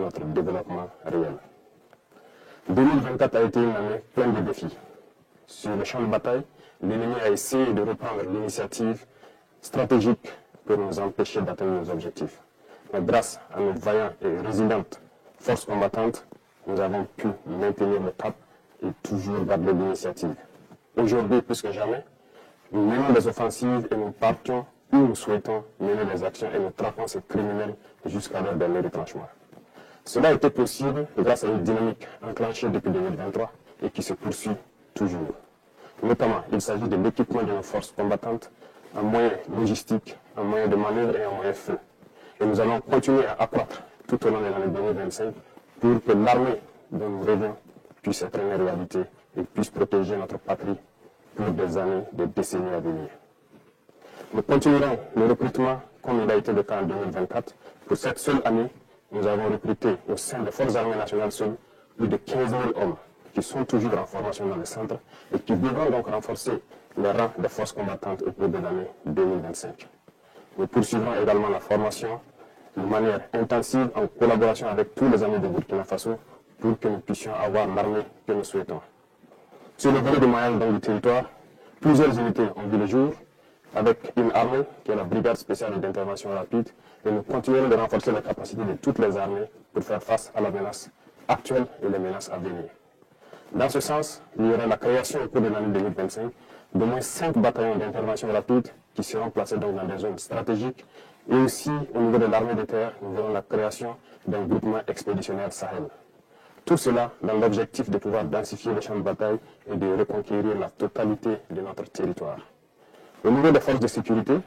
notre développement réel. 2024 a été une année pleine de défis. Sur le champ de bataille, l'ennemi a essayé de reprendre l'initiative stratégique pour nous empêcher d'atteindre nos objectifs. Mais grâce à nos vaillantes et résilientes forces combattantes, nous avons pu maintenir le cap et toujours garder l'initiative. Aujourd'hui, plus que jamais, nous menons des offensives et nous partons où nous souhaitons mener des actions et nous traquons ces criminels jusqu'à leur dernier retranchement. Cela a été possible grâce à une dynamique enclenchée depuis 2023 et qui se poursuit toujours. Notamment, il s'agit de l'équipement de nos forces combattantes en moyens logistiques, en moyens de manœuvre et en moyens feu. Et nous allons continuer à accroître tout au long de l'année 2025 pour que l'armée dont nous rêvons puisse être une réalité et puisse protéger notre patrie pour des années, des décennies à venir. Nous continuerons le recrutement comme il a été le cas en 2024. Pour cette seule année, nous avons recruté au sein des Forces armées nationales seules plus de 15 000 hommes qui sont toujours en formation dans les centres et qui devront donc renforcer les rangs des forces combattantes au cours de l'année 2025. Nous poursuivrons également la formation de manière intensive en collaboration avec tous les amis de Burkina Faso pour que nous puissions avoir l'armée que nous souhaitons. Sur le volet de maillage du territoire, plusieurs unités ont vu le jour avec une armée qui est la Brigade spéciale d'intervention rapide et nous continuerons de renforcer les capacités de toutes les armées pour faire face à la menace actuelle et les menaces à venir. Dans ce sens, il y aura la création au cours de l'année 2025 d'au moins 5 bataillons d'intervention rapide qui seront placés donc dans des zones stratégiques et aussi au niveau de l'armée de terre, nous verrons la création d'un groupement expéditionnaire Sahel. Tout cela dans l'objectif de pouvoir densifier les champs de bataille et de reconquérir la totalité de notre territoire. Au niveau des forces de sécurité,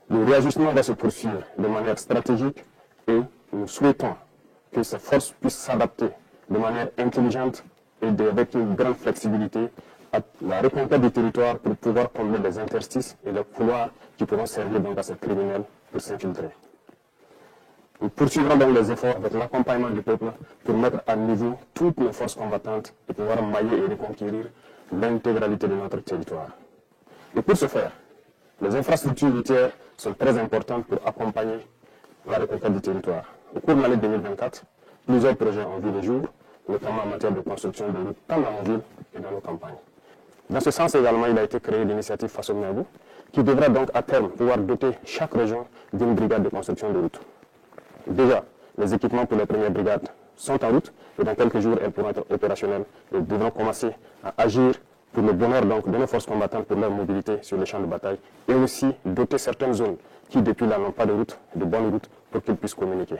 le réajustement va se poursuivre de manière stratégique et nous souhaitons que ces forces puissent s'adapter de manière intelligente et avec une grande flexibilité à la reconquête du territoire pour pouvoir combler les interstices et les couloirs qui pourront servir donc à ces criminels pour s'infiltrer. Nous poursuivrons donc les efforts avec l'accompagnement du peuple pour mettre à niveau toutes nos forces combattantes et pouvoir mailler et reconquérir l'intégralité de notre territoire. Et pour ce faire, les infrastructures routières sont très importantes pour accompagner la reconquête du territoire. Au cours de l'année 2024, plusieurs projets ont vu le jour, notamment en matière de construction de routes tant dans nos villes que dans nos campagnes. Dans ce sens également, il a été créé l'initiative Faso Mabou, qui devra donc à terme pouvoir doter chaque région d'une brigade de construction de routes. Déjà, les équipements pour les premières brigades sont en route et dans quelques jours, elles pourront être opérationnelles et devront commencer à agir pour le bonheur donc de nos forces combattantes pour leur mobilité sur les champs de bataille et aussi doter certaines zones qui depuis là n'ont pas de route, de bonnes routes pour qu'ils puissent communiquer.